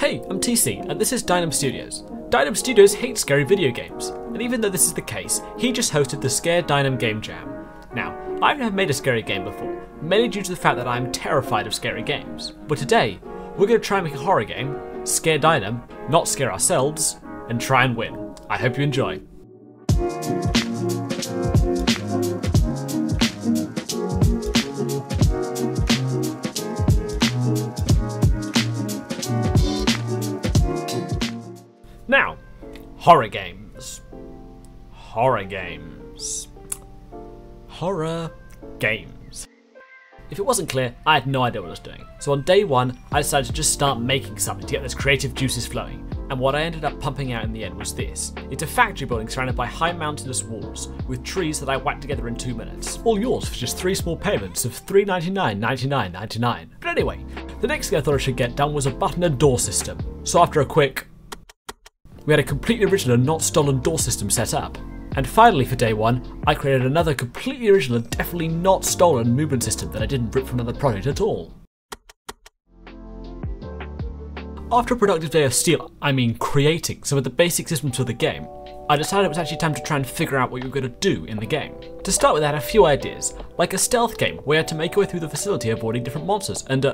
Hey, I'm Tsea, and this is Deynum Studios. Deynum Studios hates scary video games, and even though this is the case, he just hosted the Scare Deynum Game Jam. Now, I've never made a scary game before, mainly due to the fact that I'm terrified of scary games. But today, we're going to try and make a horror game, scare Deynum, not scare ourselves, and try and win. I hope you enjoy. Now, horror games. Horror games. Horror games. If it wasn't clear, I had no idea what I was doing. So on day one, I decided to just start making something to get those creative juices flowing. And what I ended up pumping out in the end was this. It's a factory building surrounded by high mountainous walls, with trees that I whacked together in 2 minutes. All yours for just 3 small payments of $3.99.99.99. But anyway, the next thing I thought I should get done was a button and door system. So after a quick, we had a completely original and not stolen door system set up. And finally for day one, I created another completely original and definitely not stolen movement system that I didn't rip from another project at all. After a productive day of creating some of the basic systems for the game, I decided it was actually time to try and figure out what you were going to do in the game. To start with, I had a few ideas, like a stealth game where you had to make your way through the facility avoiding different monsters, and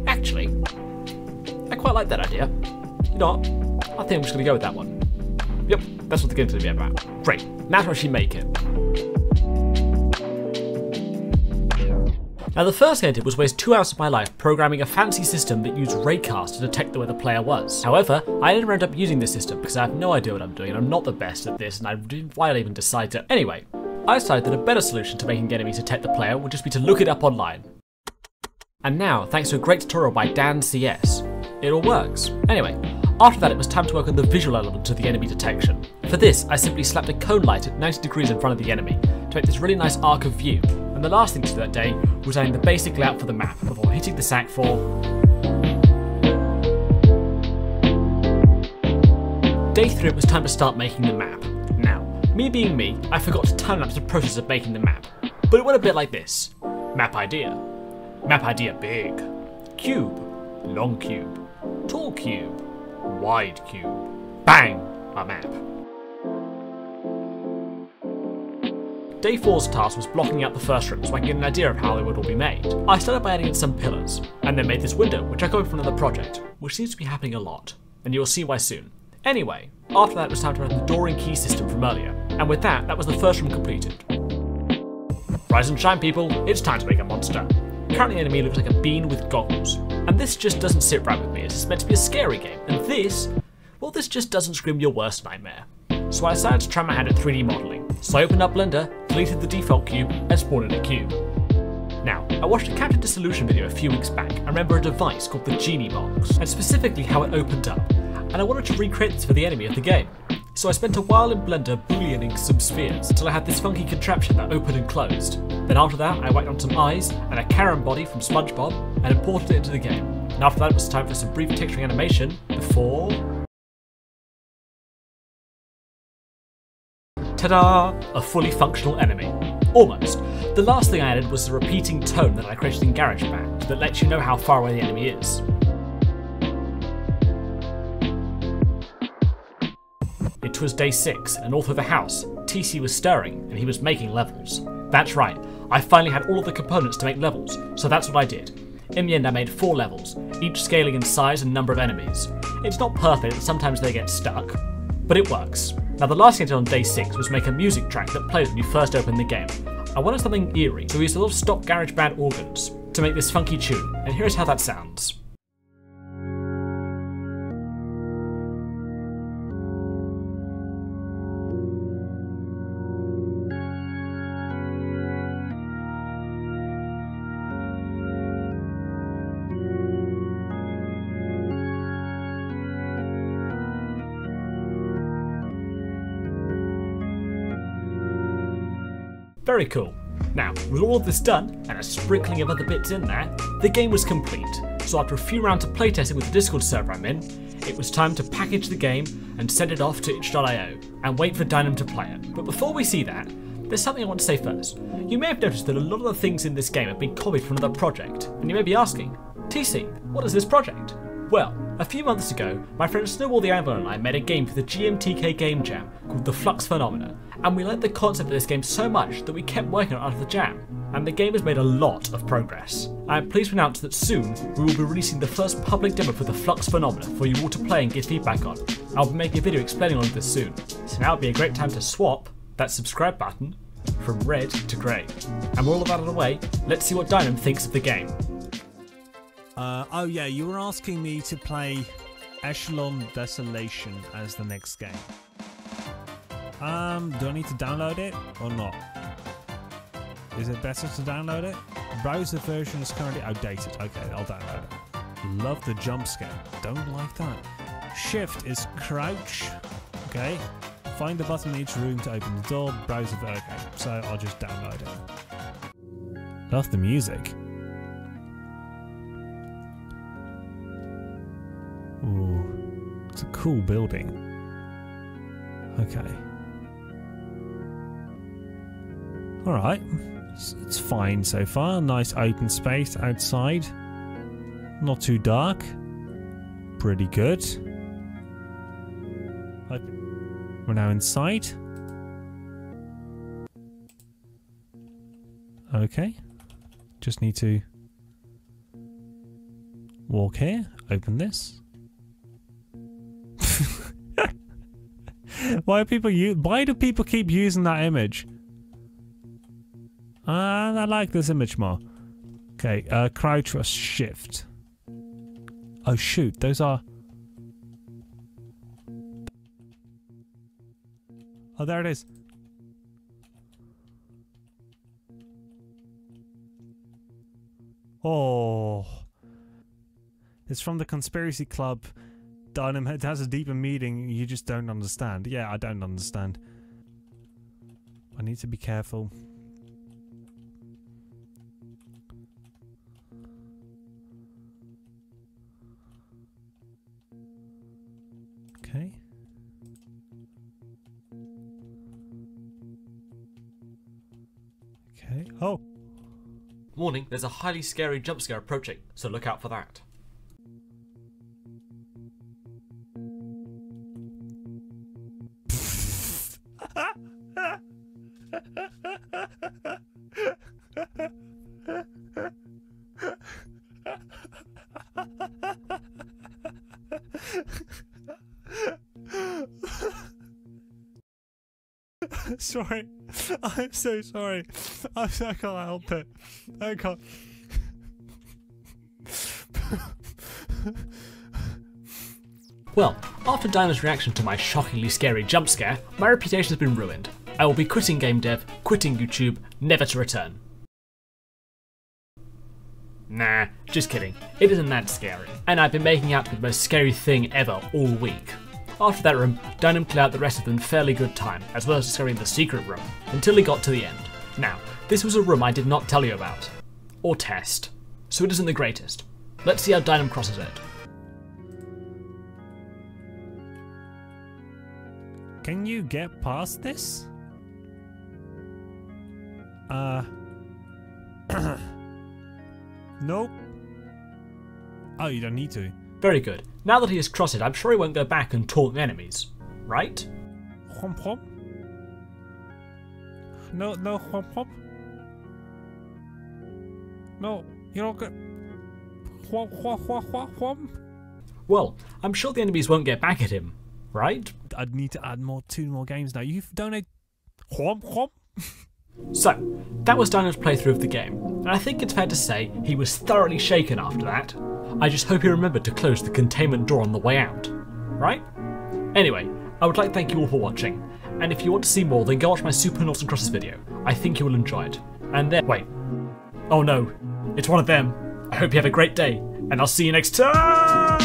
actually, I quite like that idea. You know what? I think I'm just going to go with that one. Yep, that's what the game's going to be about. Great, now to actually make it. Now the first thing I did was waste 2 hours of my life programming a fancy system that used raycast to detect where the player was. However, I didn't end up using this system because I have no idea what I'm doing and I'm not the best at this, and I didn't why I even decide to. Anyway, I decided that a better solution to making enemies detect the player would just be to look it up online. And now, thanks to a great tutorial by Tsea, it all works. Anyway, after that it was time to work on the visual element of the enemy detection. For this, I simply slapped a cone light at 90 degrees in front of the enemy to make this really nice arc of view. And the last thing to do that day was adding the basic layout for the map before hitting the sack for day 3. It was time to start making the map. Now, me being me, I forgot to time-lapse the process of making the map. But it went a bit like this. Map idea. Map idea big. Cube. Long cube. Tall cube. Wide cube. Bang! A map. Day 4's task was blocking out the first room so I could get an idea of how they would all be made. I started by adding in some pillars, and then made this window, which I got from another project, which seems to be happening a lot, and you'll see why soon. Anyway, after that it was time to run the door and key system from earlier, and with that was the first room completed. Rise and shine, people, it's time to make a monster. Currently the enemy looks like a bean with goggles, and this just doesn't sit right with me as it's meant to be a scary game, and this just doesn't scream your worst nightmare. So I decided to try my hand at 3D modelling. So I opened up Blender, deleted the default cube, and spawned in a cube. Now, I watched a Captain Dissolution video a few weeks back and remember a device called the Genie Box, and specifically how it opened up, and I wanted to recreate this for the enemy of the game. So I spent a while in Blender booleaning some spheres until I had this funky contraption that opened and closed. Then after that, I whacked on some eyes and a Karen body from SpongeBob and imported it into the game. And after that, it was time for some brief texturing animation before... ta-da! A fully functional enemy. Almost. The last thing I added was the repeating tone that I created in GarageBand that lets you know how far away the enemy is. It was day 6, and all through the house, Tsea was stirring, and he was making levels. That's right, I finally had all of the components to make levels, so that's what I did. In the end I made 4 levels, each scaling in size and number of enemies. It's not perfect, and sometimes they get stuck, but it works. Now the last thing I did on day 6 was make a music track that plays when you first open the game. I wanted something eerie, so we used a lot of stock GarageBand organs to make this funky tune, and here's how that sounds. Very cool. Now, with all of this done, and a sprinkling of other bits in there, the game was complete. So after a few rounds of playtesting with the Discord server I'm in, it was time to package the game and send it off to itch.io, and wait for Deynum to play it. But before we see that, there's something I want to say first. You may have noticed that a lot of the things in this game have been copied from another project, and you may be asking, Tsea, what is this project? Well, a few months ago, my friend Snowball the Anvil and I made a game for the GMTK Game Jam called The Flux Phenomena, and we liked the concept of this game so much that we kept working on it after the jam, and the game has made a lot of progress. I am pleased to announce that soon we will be releasing the first public demo for The Flux Phenomena for you all to play and give feedback on. I'll be making a video explaining all of this soon, so now would be a great time to swap that subscribe button from red to grey. And with all of that out of the way, let's see what Deynum thinks of the game. Oh yeah, you were asking me to play Echelon Desolation as the next game. Do I need to download it or not? Is it better to download it? Browser version is currently outdated. Okay, I'll download it. Love the jump scare. Don't like that. Shift is crouch. Okay. Find the button in each room to open the door. Browser. Okay, so I'll just download it. Love the music. Ooh, it's a cool building. Okay. Alright, it's fine so far. Nice open space outside. Not too dark. Pretty good. We're now inside. Okay. Just need to walk here. Open this. Why do people keep using that image? I like this image more. Okay, crouch or shift. Oh shoot, those are... Oh, there it is. Oh. It's from the Conspiracy Club. Deynum, it has a deeper meaning you just don't understand. Yeah, I don't understand. I need to be careful. Okay. Okay. Oh! Warning, there's a highly scary jump scare approaching, so look out for that. Sorry, I'm so sorry. I can't help it. I can't. Well, after Deynum's reaction to my shockingly scary jump scare, my reputation has been ruined. I will be quitting game dev, quitting YouTube, never to return. Nah, just kidding. It isn't that scary, and I've been making out to be the most scary thing ever all week. After that room, Deynum cleared out the rest of them in fairly good time, as well as discovering the secret room, until he got to the end. Now, this was a room I did not tell you about. Or test. So it isn't the greatest. Let's see how Deynum crosses it. Can you get past this? Nope. Oh, you don't need to. Very good. Now that he has crossed it, I'm sure he won't go back and taunt enemies, right? Whomp whomp. No, whomp whomp. No, you're not good. Whomp whomp whomp whomp. Well, I'm sure the enemies won't get back at him, right? I'd need to add two more games now. You've donated whomp whomp. So, that was Deynum's playthrough of the game, and I think it's fair to say he was thoroughly shaken after that. I just hope he remembered to close the containment door on the way out, right? Anyway, I would like to thank you all for watching, and if you want to see more then go watch my Super Noughts and Crosses video. I think you will enjoy it. And then, wait, oh no, it's one of them. I hope you have a great day, and I'll see you next time!